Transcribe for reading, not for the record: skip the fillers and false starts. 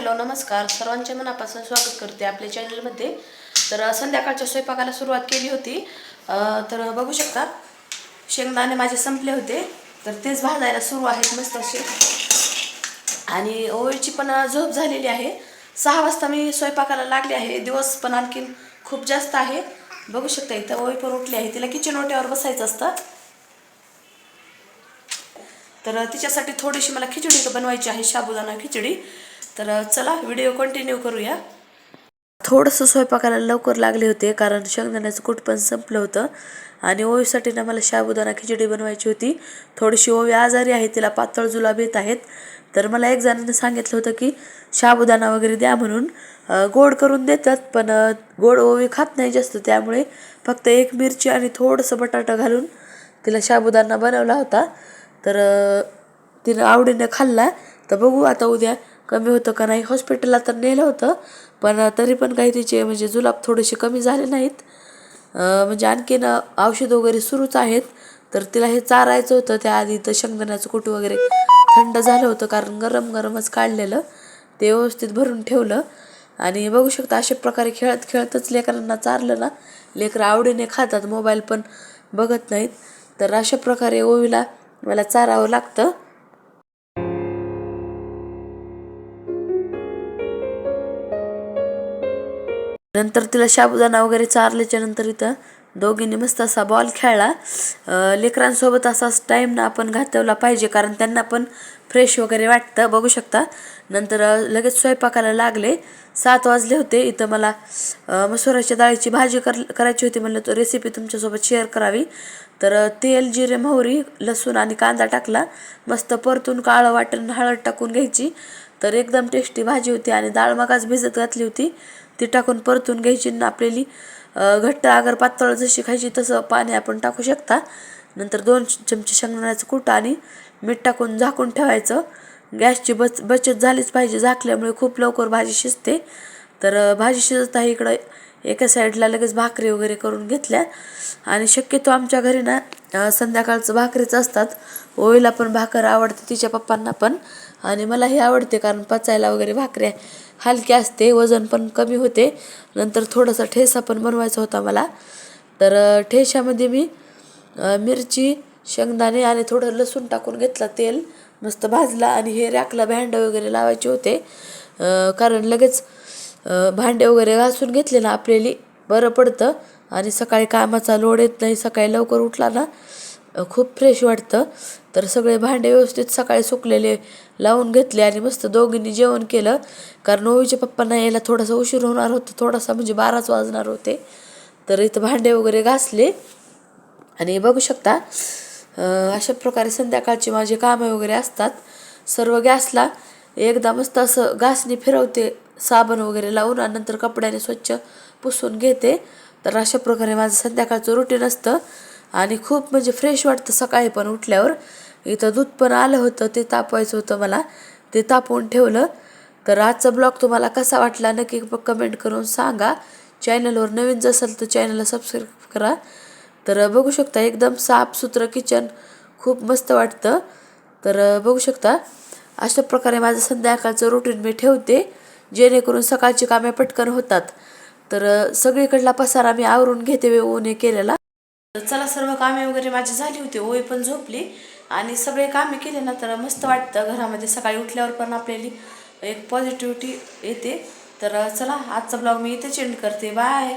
Hello नमस्कार, सर्वांचे मनापासून स्वागत करते आपल्या चॅनलमध्ये। तर संध्याकाळच्या स्वयंपाकाला सुरुवात केली होती। तर बघू शकता शेंगदाणे माझे संपले होते, तर तेच भाजायला सुरू आहेत मस्त असे। आणि ओळीची पण झोप झालेली आहे। 6 वाजता मी स्वयंपाकाला लागले आहे। दिवस पण आणखीन खूप जास्त आहे। बघू शकता इथं ओळी पण उठली आहे, तिला किचन ओट्यावर बसायचं असतं। तर तिच्यासाठी थोडीशी मला खिचडी बनवायची आहे, साबुदाणा खिचडी। तर चला व्हिडिओ कंटिन्यू करूया। थोडंसं स्वयंपाकाला लवकर लागले होते, कारण शेंगदाण्याचं कूट पण संपलं होतं। आणि ओवीसाठी ना मला साबुदाणा खिचडी बनवायची होती। थोडीशी ओवी आजारी आहे, तिला पातळ जुलाब येत आहेत। तर मला एक जणांनी सांगितलं होतं की साबुदाणा वगैरे द्या म्हणून। गोड करून देतात, पण गोड ओवी खात नाही जास्त, त्यामुळे फक्त एक मिरची आणि थोडंसं बटाटा घालून तिला साबुदाणा बनवला होता। तर तिनं आवडीने खाल्ला। तर बघू आता उद्या कमी होतं का नाही। हॉस्पिटलला तर नेलं होतं, पण तरी पण काही तिचे म्हणजे जुलाब थोडेसे कमी झाले नाहीत। म्हणजे आणखीन औषध वगैरे सुरूच आहेत। तर तिला हे चारायचं होतं, त्याआधी तर शेंगदाण्याचं कूट वगैरे थंड झालं होतं, कारण गरम गरमच काढलेलं ते व्यवस्थित भरून ठेवलं। आणि बघू शकता अशा प्रकारे खेळत खेळतच लेकरांना चारलं ना, लेकरं आवडीने खातात, मोबाईल पण बघत नाहीत। तर अशा प्रकारे ओवीला मला चारावं लागतं। नंतर तिला साबुदाणा वगैरे चारल्याच्या नंतर इथं दोघींनी मस्त असा बॉल खेळला। लेकरांसोबत असाच टाईम ना आपण घालवला पाहिजे, कारण त्यांना पण फ्रेश वगैरे वाटतं। बघू शकता नंतर लगेच स्वयंपाकाला लागले। 7 वाजले होते। इथं मला मसुराच्या डाळीची भाजी करायची होती, म्हणलं तो रेसिपी तुमच्यासोबत शेअर करावी। तर तेल, जिरे, मोहरी, लसूण आणि कांदा टाकला, मस्त परतून काळं वाटण हळद टाकून घ्यायची। तर एकदम टेस्टी भाजी होती। आणि डाळ मगाच भिजत घातली होती, ती टाकून परतून घ्यायची। आपल्याली घट्ट अगर पातळ जशी खायची तसं पाणी आपण टाकू शकता। नंतर 2 चमचे शेंगदाण्याचं कूट आणि मीठ टाकून झाकून ठेवायचं। गॅसची बचत झालीच पाहिजे, झाकल्यामुळे खूप लवकर भाजी शिजते। तर भाजी शिजत आहे इकडं एका साईडला लगेच भाकरी वगैरे करून घेतल्या। आणि शक्यतो आमच्या घरी ना संध्याकाळचं भाकरीच असतात। ओवीला पण भाकर आवडते, तिच्या पप्पांना पण, आणि मलाही आवडते, कारण पचायला वगैरे भाकरी हलकी असते, वजन पण कमी होते। नंतर थोडासा ठेचा पण बनवायचा होता मला। तर ठेच्यामध्ये मी मिरची, शेंगदाणे आणि थोडं लसूण टाकून घेतला, तेल मस्त भाजला। आणि हे रॅकला भांडे वगैरे लावायचे होते, कारण लगेच भांडे वगैरे घासून घेतले ना आपल्याला बरं पडतं। आणि सकाळी कामाचा लोड येत नाही, सकाळी लवकर उठला ना खूप फ्रेश वाटतं। तर सगळे भांडे व्यवस्थित सकाळी सुकलेले लावून घेतले आणि मस्त दोघींनी जेवण केलं, कारण ओवीच्या पप्पांना यायला थोडासा उशीर होणार होता, थोडासा म्हणजे 12च वाजणार होते। तर इथं भांडे वगैरे घासले। आणि बघू शकता अशा प्रकारे संध्याकाळची माझे कामं वगैरे असतात। सर्व गॅसला एकदा मस्त असं घासणी फिरवते साबण वगैरे लावून, आणि नंतर कपड्याने स्वच्छ पुसून घेते। तर अशा प्रकारे माझं संध्याकाळचं रुटीन असतं। आणि खूप म्हणजे फ्रेश वाटतं सकाळी पण उठल्यावर। इथं दूध पण आलं होतं, ते तापवायचं होतं मला, ते तापवून ठेवलं। तर आजचा ब्लॉग तुम्हाला कसा वाटला नक्की कमेंट करून सांगा। चॅनलवर नवीन असाल तर चॅनलला सबस्क्राईब करा। तर बघू शकता एकदम साफसुथरं किचन, खूप मस्त वाटतं। तर बघू शकता अशा प्रकारे माझं संध्याकाळचं रुटीन मी ठेवते, जेणेकरून सकाळची कामे पटकन होतात। तर सगळीकडला पसारा मी आवरून घेते वेळोने केलेला। चला सर्व कामे वगैरे माझी झाली होती, ओवी पण झोपली आणि सगळे कामे केले ना तर मस्त वाटतं घरामध्ये। सकाळी उठल्यावर पण आपल्याला एक पॉझिटिव्हिटी येते। तर चला आजचा ब्लॉग मी इथेच एंड करते, बाय।